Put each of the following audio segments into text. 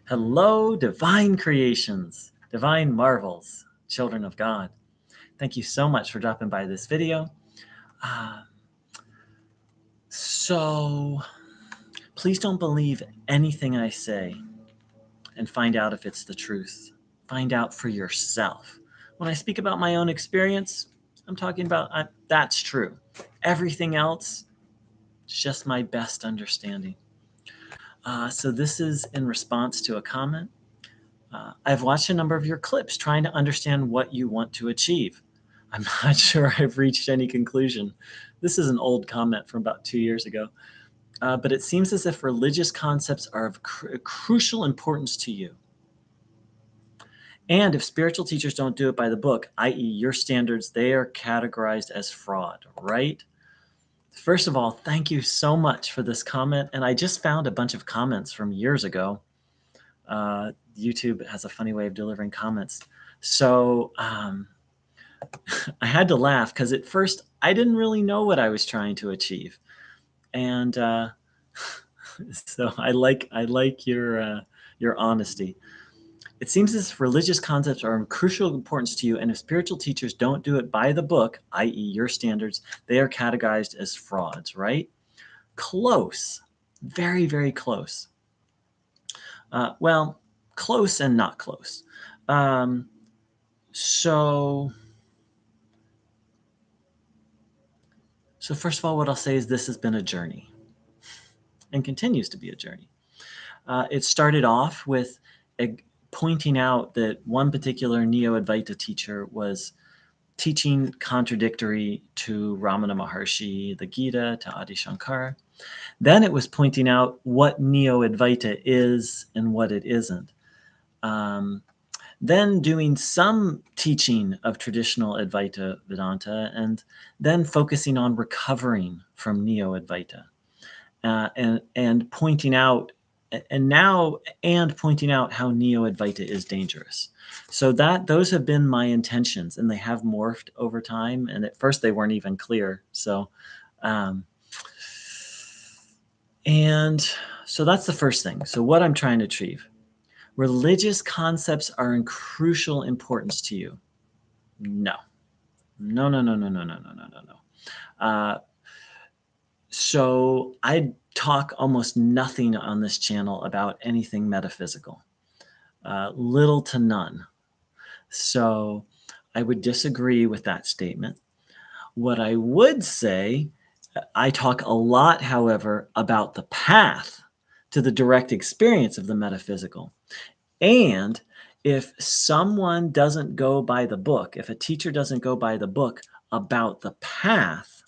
Hello, divine creations, divine marvels, children of God. Thank you so much for dropping by this video. Uh, so, please don't believe anything I say and find out if it's the truth. Find out for yourself. When I speak about my own experience, I'm talking about that's true. Everything else is just my best understanding. So, this is in response to a comment. I've watched a number of your clips trying to understand what you want to achieve. I'm not sure I've reached any conclusion. This is an old comment from about 2 years ago. But it seems as if religious concepts are of crucial importance to you. And if spiritual teachers don't do it by the book, i.e. your standards, they are categorized as fraud, right? First of all, thank you so much for this comment. And I just found a bunch of comments from years ago. YouTube has a funny way of delivering comments. So I had to laugh because at first I didn't really know what I was trying to achieve. And so I like your honesty. It seems as if religious concepts are of crucial importance to you, and if spiritual teachers don't do it by the book, i.e. your standards, they are categorized as frauds, right? Close. Very, very close. Well, close and not close. So first of all, what I'll say is this has been a journey and continues to be a journey. It started off with pointing out that one particular Neo-Advaita teacher was teaching contradictory to Ramana Maharshi, the Gita, to Adi Shankara. Then it was pointing out what Neo-Advaita is and what it isn't. Then doing some teaching of traditional Advaita Vedanta, and then focusing on recovering from Neo-Advaita, and pointing out pointing out how Neo-Advaita is dangerous. So those have been my intentions, and they have morphed over time. And at first they weren't even clear. So that's the first thing. So what I'm trying to achieve. Religious concepts are in crucial importance to you. No. So I talk almost nothing on this channel about anything metaphysical. Little to none. So I would disagree with that statement. What I would say, I talk a lot, however, about the path to the direct experience of the metaphysical. And if someone doesn't go by the book, if a teacher doesn't go by the book about the path,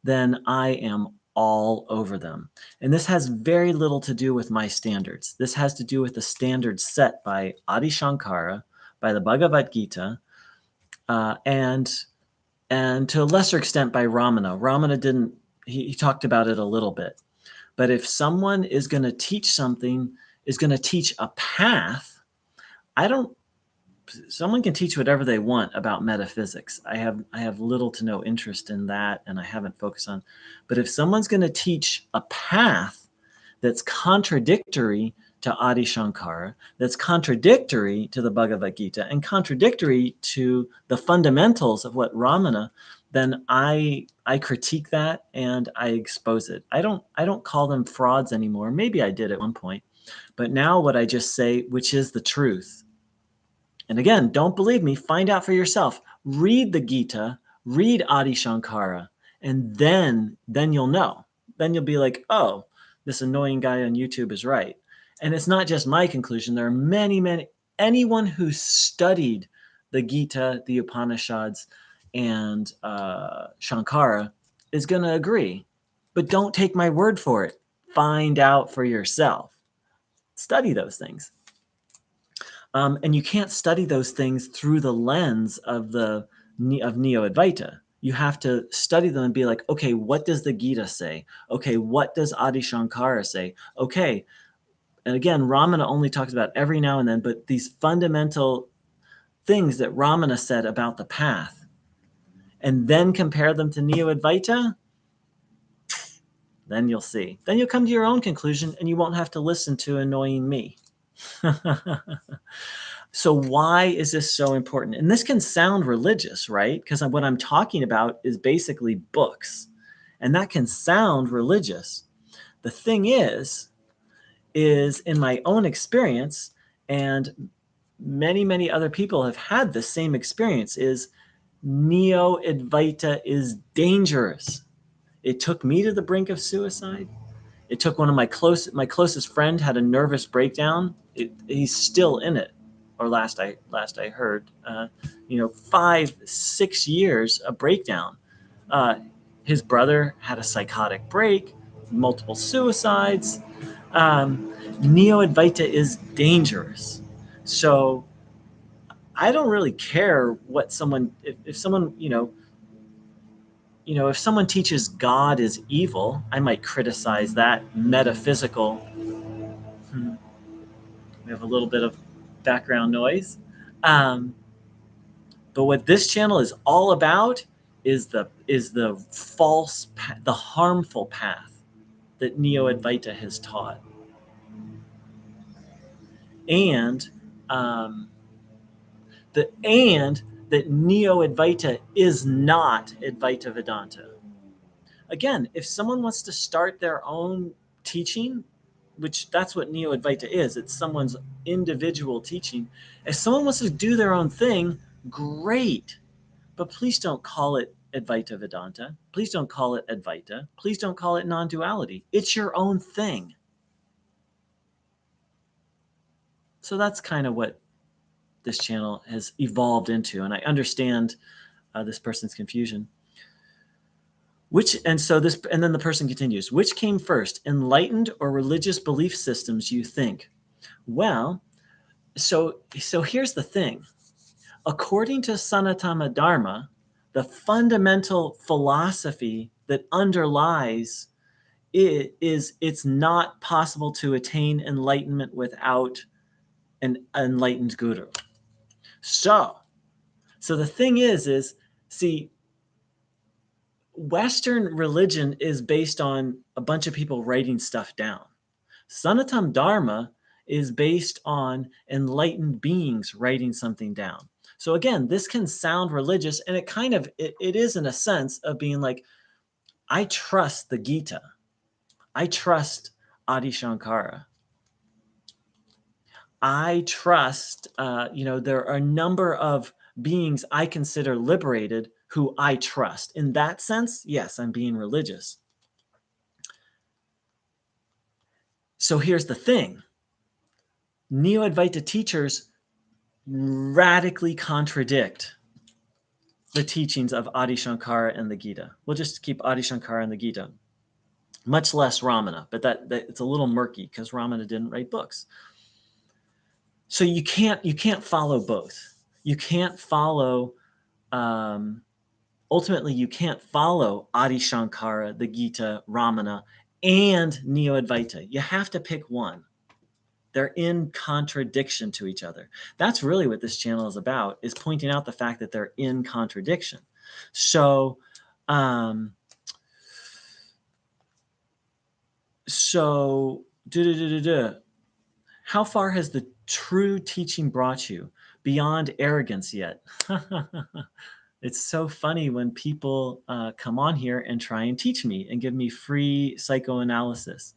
then I am all over them. And this has very little to do with my standards. This has to do with the standards set by Adi Shankara, by the Bhagavad Gita, and to a lesser extent by Ramana. Ramana didn't, he talked about it a little bit. But if someone is going to teach something, is going to teach a path, someone can teach whatever they want about metaphysics. I have little to no interest in that, and I haven't focused on. But if someone's going to teach a path that's contradictory to Adi Shankara, that's contradictory to the Bhagavad Gita, and contradictory to the fundamentals of what Ramana, then I critique that and I expose it. I don't call them frauds anymore. Maybe I did at one point, but now what I just say, which is the truth. And again, don't believe me, find out for yourself. Read the Gita, read Adi Shankara, and then you'll know. Then you'll be like, oh, this annoying guy on YouTube is right. And it's not just my conclusion. There are many, anyone who's studied the Gita, the Upanishads, and Shankara is going to agree. But don't take my word for it. Find out for yourself. Study those things. And you can't study those things through the lens of Neo-Advaita. You have to study them and be like, okay, what does the Gita say? Okay, what does Adi Shankara say? Okay, and again, Ramana only talks about every now and then, but these fundamental things that Ramana said about the path, and then compare them to Neo-Advaita, Then you'll see. Then you'll come to your own conclusion and you won't have to listen to annoying me. So why is this so important? And this can sound religious, right? Because what I'm talking about is basically books. And that can sound religious. The thing is in my own experience, and many other people have had the same experience, is Neo-Advaita is dangerous. It took me to the brink of suicide. It took one of my closest friend had a nervous breakdown. He's still in it, or last I heard, 5-6 years a breakdown. His brother had a psychotic break, multiple suicides. Neo-Advaita is dangerous. So I don't really care what someone, if someone, if someone teaches God is evil, I might criticize that metaphysical. We have a little bit of background noise. But what this channel is all about is the false, the harmful path that Neo-Advaita has taught. And that Neo-Advaita is not Advaita Vedanta. Again, if someone wants to start their own teaching, which that's what Neo-Advaita is, it's someone's individual teaching. If someone wants to do their own thing, great. But please don't call it Advaita Vedanta. Please don't call it Advaita. Please don't call it non-duality. It's your own thing. So that's kind of what this channel has evolved into. And I understand this person's confusion. And then the person continues, which came first, enlightened or religious belief systems, you think? Well, so here's the thing. According to Sanatana Dharma, the fundamental philosophy that underlies it is it's not possible to attain enlightenment without an enlightened guru. So the thing is, see, Western religion is based on a bunch of people writing stuff down. Sanatana Dharma is based on enlightened beings writing something down. So again, this can sound religious, and it is in a sense of being like, I trust the Gita. I trust Adi Shankara. I trust, there are a number of beings I consider liberated who I trust. In that sense, yes, I'm being religious. So here's the thing. Neo-Advaita teachers radically contradict the teachings of Adi Shankara and the Gita. We'll just keep Adi Shankara and the Gita. Much less Ramana, but that it's a little murky because Ramana didn't write books. So you can't follow both. You can't follow ultimately, you can't follow Adi Shankara, the Gita, Ramana, and Neo-Advaita. You have to pick one. They're in contradiction to each other. That's really what this channel is about, is pointing out the fact that they're in contradiction. So, how far has the true teaching brought you? Beyond arrogance yet? It's so funny when people come on here and try and teach me and give me free psychoanalysis.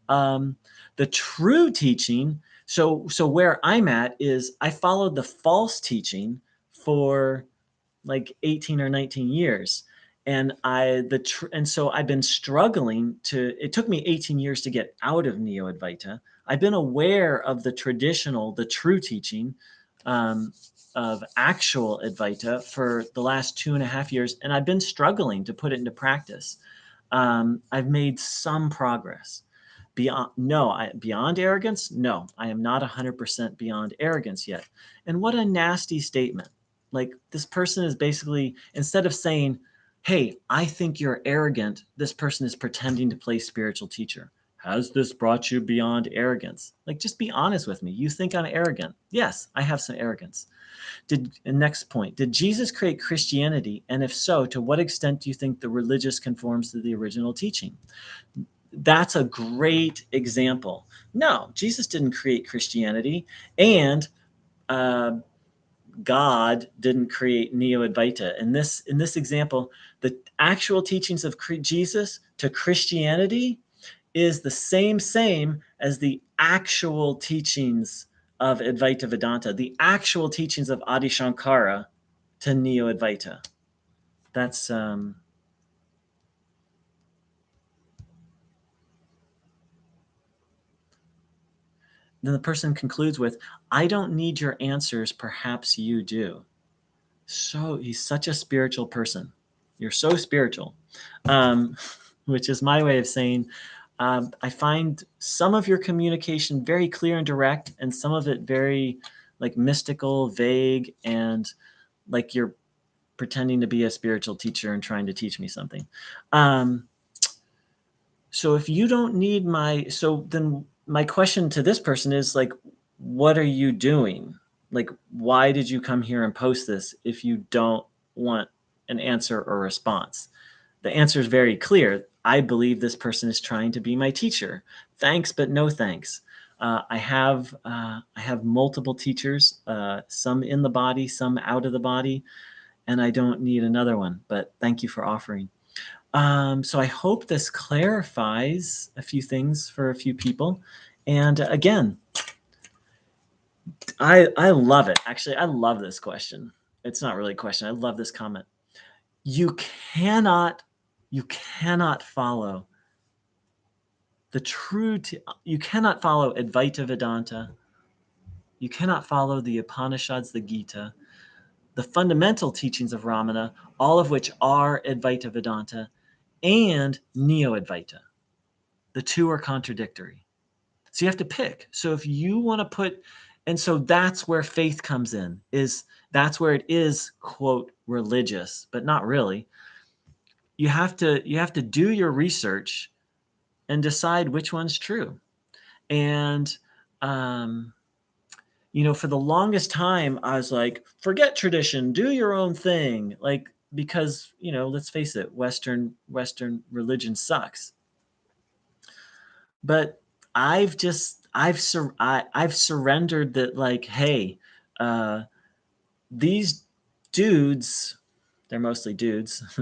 The true teaching, so where I'm at is I followed the false teaching for like 18 or 19 years. And so I've been struggling it took me 18 years to get out of Neo-Advaita. I've been aware of the true teaching, of actual Advaita for the last 2.5 years, and I've been struggling to put it into practice. I've made some progress. Beyond arrogance? No, I am not 100% beyond arrogance yet. And what a nasty statement. Like, this person is basically, instead of saying, hey, I think you're arrogant, this person is pretending to play spiritual teacher. Has this brought you beyond arrogance? Like, just be honest with me. You think I'm arrogant? Yes, I have some arrogance. Next point, did Jesus create Christianity? And if so, to what extent do you think the religious conforms to the original teaching? that's a great example. No, Jesus didn't create Christianity, and God didn't create Neo-Advaita. In this example, the actual teachings of Jesus to Christianity is the same as the actual teachings of Advaita Vedanta, the actual teachings of Adi Shankara to Neo-Advaita. That's then the person concludes with, I don't need your answers, perhaps you do. So he's such a spiritual person. You're so spiritual, which is my way of saying, I find some of your communication very clear and direct, and some of it very like mystical, vague, and like you're pretending to be a spiritual teacher and trying to teach me something. So if you don't need then my question to this person is like, what are you doing? Like, why did you come here and post this if you don't want an answer or response? The answer is very clear. I believe this person is trying to be my teacher. Thanks, but no thanks. I have multiple teachers, some in the body, some out of the body, and I don't need another one. But thank you for offering. So I hope this clarifies a few things for a few people. And again, I love it. Actually, I love this question. It's not really a question. I love this comment. You cannot follow the true, you cannot follow Advaita Vedanta. You cannot follow the Upanishads, the Gita, the fundamental teachings of Ramana, all of which are Advaita Vedanta, and Neo-Advaita. The two are contradictory. So you have to pick. So if you want to put, and so that's where faith comes in, that's where it is, quote, religious, but not really. You have to do your research and decide which one's true. And for the longest time, I was like, forget tradition, do your own thing. Like, because, let's face it, Western religion sucks. But I've surrendered that, like, hey, these dudes, they're mostly dudes,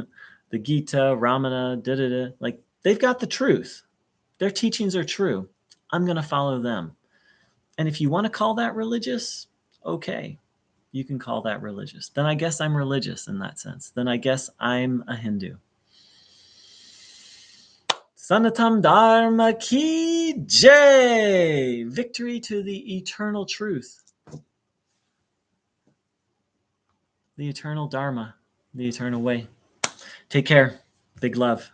the Gita, Ramana, like, they've got the truth. Their teachings are true. I'm going to follow them. And if you want to call that religious, okay, you can call that religious. Then I guess I'm religious in that sense. Then I guess I'm a Hindu. Sanatam Dharma Ki Jai! Victory to the eternal truth. The eternal Dharma. The eternal way. Take care. Big love.